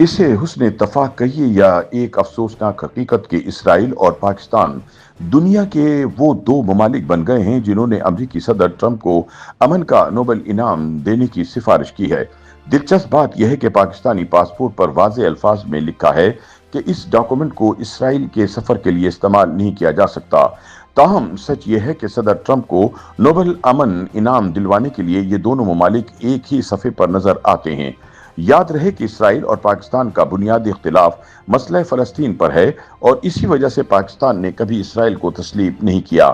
इसे हुस्न इत्तफाक कहिए या एक अफसोसनाक हकीकत कि इसराइल और पाकिस्तान दुनिया के वो दो ममालिक बन गए हैं जिन्होंने अमरीकी सदर ट्रंप को अमन का नोबेल इनाम देने की सिफारिश की है। दिलचस्प बात यह है कि पाकिस्तानी पासपोर्ट पर वाज़े अल्फाज में लिखा है कि इस डॉक्यूमेंट को इसराइल के सफर के लिए इस्तेमाल नहीं किया जा सकता। ताहम सच यह है कि सदर ट्रंप को नोबेल अमन इनाम दिलवाने के लिए ये दोनों ममालिक एक ही सफ़े पर नजर आते हैं। याद रहे कि इसराइल और पाकिस्तान का बुनियादी इख्तिलाफ मसला फ़लस्तीन पर है और इसी वजह से पाकिस्तान ने कभी इसराइल को तस्लीम नहीं किया।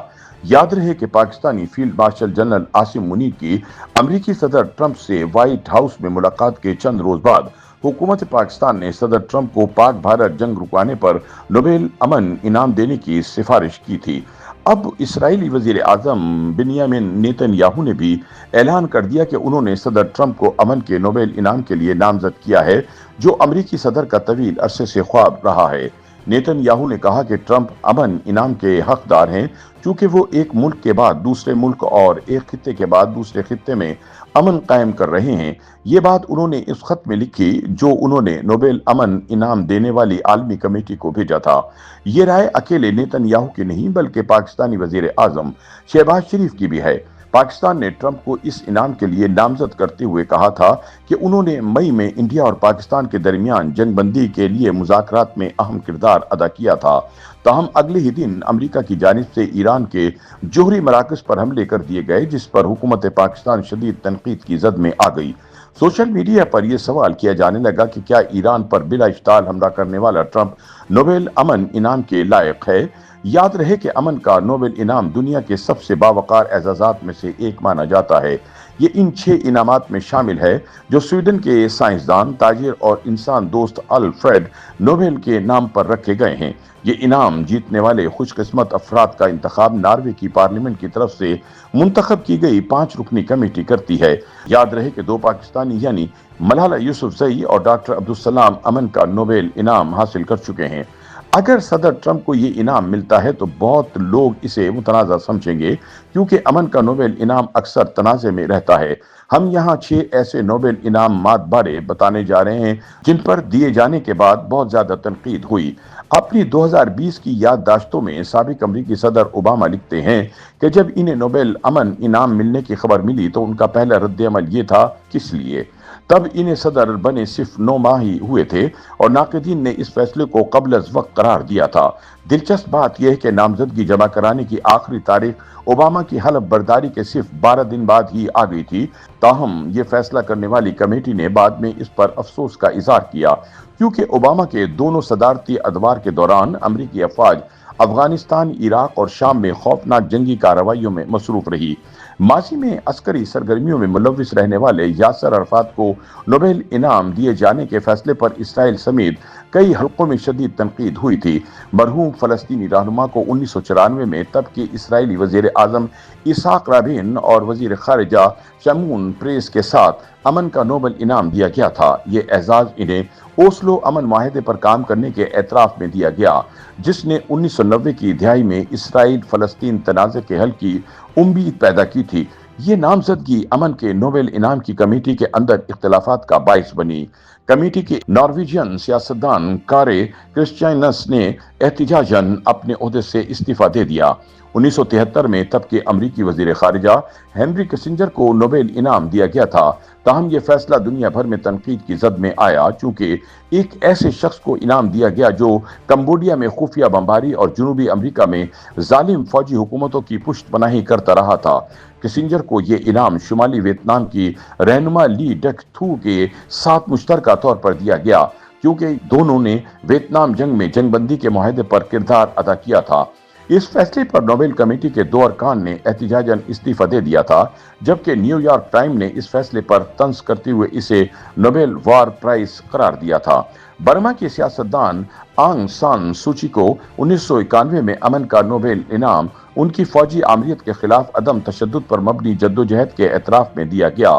याद रहे कि Pakistani field marshal general Asim Munir की अमरीकी सदर ट्रंप से व्हाइट हाउस में मुलाकात के चंद रोज बाद हुकूमत पाकिस्तान ने सदर ट्रंप को पाक भारत जंग रुकवाने पर नोबेल अमन इनाम देने की सिफारिश की थी। अब इसराइली वजीर आजम बिन्यामिन नेतन्याहू ने भी ऐलान कर दिया कि उन्होंने सदर ट्रंप को अमन के नोबेल इनाम के लिए नामजद किया है, जो अमरीकी सदर का तवील अरसे से ख्वाब रहा है। नेतन्याहू ने कहा कि ट्रंप अमन इनाम के हकदार हैं क्योंकि वो एक मुल्क के बाद दूसरे मुल्क और एक खित्ते के बाद दूसरे खित्ते में अमन कायम कर रहे हैं। ये बात उन्होंने इस खत में लिखी जो उन्होंने नोबेल अमन इनाम देने वाली आलमी कमेटी को भेजा था। ये राय अकेले नेतन्याहू की नहीं बल्कि पाकिस्तानी वजीर आजम शहबाज शरीफ की भी है। पाकिस्तान ने ट्रंप को इस इनाम के लिए नामजद करते हुए कहा था कि उन्होंने मई में इंडिया और पाकिस्तान के दरमियान जंगबंदी के लिए मुज़ाकरात में अहम किरदार अदा किया था। ताहम अगले ही दिन अमेरिका की जानिब से ईरान के जोहरी मराकज़ पर हमले कर दिए गए, जिस पर हुकूमत पाकिस्तान शदीद तनकीद की जद में आ गई। सोशल मीडिया पर यह सवाल किया जाने लगा कि क्या ईरान पर बिला इश्ताल हमला करने वाला ट्रंप नोबेल अमन इनाम के लायक है। याद रहे कि अमन का नोबेल इनाम दुनिया के सबसे बावकार एजाजात में से एक माना जाता है। ये इन 6 इनामात में शामिल है जो स्वीडन के साइंसदान, ताजिर और इंसान दोस्त अल्फ्रेड नोबेल के नाम पर रखे गए हैं। ये इनाम जीतने वाले खुशकिस्मत अफराद का इंतखाब नॉर्वे की पार्लियामेंट की तरफ से मुंतखब की गई 5 रुकनी कमेटी करती है। याद रहे कि 2 पाकिस्तानी यानी मलाला यूसुफजई और डॉक्टर अब्दुल सलाम अमन का नोबेल इनाम हासिल कर चुके हैं। अगर सदर ट्रंप को ये इनाम मिलता है तो बहुत लोग इसे मुतनाज़ा समझेंगे क्योंकि अमन का नोबेल इनाम अक्सर तनाज़े में रहता है। हम यहाँ 6 ऐसे नोबेल इनाम बारे बताने जा रहे हैं जिन पर दिए जाने के बाद बहुत ज़्यादा तनकीद हुई। अपनी 2020 की याददाश्तों में साबिक अमरीकी सदर ओबामा लिखते हैं कि जब इन्हें नोबेल अमन इनाम मिलने की खबर मिली तो उनका पहला रद्द-ए-अमल ये था, किस लिए? तब इन्हें सदर बने सिर्फ 9 माह ही हुए थे और नाक़दीन ने इस फैसले को क़ब्ल अज़ वक्त करार दिया था। दिलचस्प बात यह है कि नामजदगी जमा कराने की आखिरी तारीख ओबामा की हलफ बर्दारी के सिर्फ 12 दिन बाद ही आ गई थी। ताहम ये फैसला करने वाली कमेटी ने बाद में इस पर अफसोस का इजहार किया क्योंकि ओबामा के दोनों सदारती अदवार के दौरान अमरीकी अफवाज अफगानिस्तान, इराक और शाम में खौफनाक जंगी कार्रवाइयों में मसरूफ रही। माजी में अस्करी सरगर्मियों में मुलव्विस रहने वाले यासर अरफात को नोबेल इनाम दिए जाने के फैसले पर इसराइल समेत कई हलकों में शदीद तनकीद हुई थी। मरहूम फलस्तीनी रहनुमा को 1994 में तब के इसराइली वजीर आजम इसहाक राबिन और वजीर खारिजा शमून प्रेस के साथ अमन का नोबेल इनाम दिया गया था। ये एजाज इन्हें ओस्लो अमन माहिदे पर काम करने के एतराफ में दिया गया, जिसने 1990 की दिहाई में इसराइल फलस्तीन तनाज़े के हल की उम्मीद पैदा की थी। ये नामजदगी अमन के नोबेल इनाम की कमेटी के अंदर इख्तिलाफात का बाइस बनी। कमेटी के नॉर्वेजियन सियासतदान कारे क्रिश्चियनस ने एहतिजाजन अपने ओहदे से इस्तीफा दे दिया। 1973 में तब के अमरीकी वजीर खारिजा हेनरी किसिंजर को नोबेल इनाम दिया गया था। ताहम यह फैसला दुनिया भर में तनकीद की जद में आया चूंकि एक ऐसे शख्स को इनाम दिया गया जो कंबोडिया में खुफिया बमबारी और जनूबी अमेरिका में जालिम फौजी हुकूमतों की पुष्टपनाही करता रहा था। किसिंजर को यह इनाम शुमाली वियतनाम की रहनुमा ली डक थू के साथ मुश्तरका तौर पर दिया गया क्योंकि दोनों ने वियतनाम जंग में जंगबंदी के मुआहदे पर किरदार अदा किया था। इस फैसले पर नोबेल कमेटी के 2 अरकान ने एहतिजाजन इस्तीफा दे दिया था, जबकि न्यूयॉर्क टाइम ने इस फैसले पर तंज करते हुए इसे नोबेल वार प्राइज करार दिया था। बर्मा के सियासतदान आंग सान सूची को 1991 में अमन का नोबेल इनाम उनकी फौजी आमरीत के खिलाफ अदम तशद्दुद पर मबनी जद्दोजहद के एतराफ में दिया गया।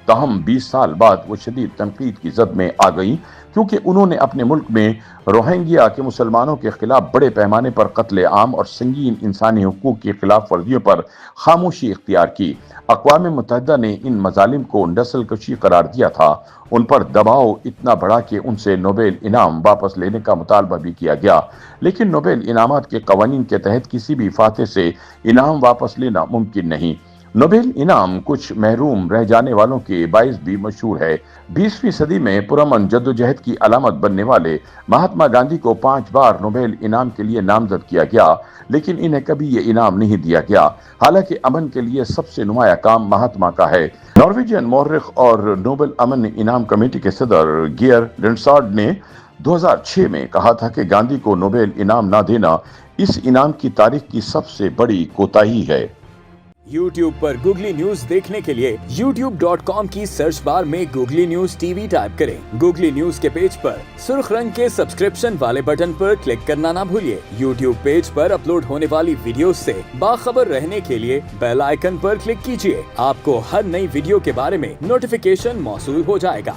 ताहम 20 साल बाद वो शदीद तनकीद की जद में आ गई क्योंकि उन्होंने अपने मुल्क में रोहिंग्या के मुसलमानों के खिलाफ बड़े पैमाने पर कत्ले आम और संगीन इंसानी हुकूक की खिलाफ वर्जियों पर खामोशी इख्तियार की। अक़वाम मुत्तहिदा ने इन मजालिम को नस्ल कशी करार दिया था। उन पर दबाव इतना बढ़ा कि उनसे नोबेल इनाम वापस लेने का मुतालबा भी किया गया, लेकिन नोबेल इनामात के कवानीन के तहत किसी भी फाते से इनाम वापस लेना मुमकिन नहीं। नोबेल इनाम कुछ महरूम रह जाने वालों के बाइस भी मशहूर है। 20वीं सदी में पुरअमन जद्दोजहद की अलामत बनने वाले महात्मा गांधी को 5 बार नोबेल इनाम के लिए नामजद किया गया, लेकिन इन्हें कभी ये इनाम नहीं दिया गया। हालांकि अमन के लिए सबसे नुमाया काम महात्मा का है। नॉर्वेजियन मौर्रिख और नोबेल अमन इनाम कमेटी के सदर गियर लिंडसार्ड ने 2006 में कहा था कि गांधी को नोबेल इनाम ना देना इस इनाम की तारीख की सबसे बड़ी कोताही है। YouTube पर गूगली न्यूज देखने के लिए youtube.com की सर्च बार में गूगली न्यूज टीवी टाइप करें। गूगली न्यूज के पेज पर सुर्ख रंग के सब्सक्रिप्शन वाले बटन पर क्लिक करना ना भूलिए। YouTube पेज पर अपलोड होने वाली वीडियोस से बाखबर रहने के लिए बेल आइकन पर क्लिक कीजिए। आपको हर नई वीडियो के बारे में नोटिफिकेशन मौसूल हो जाएगा।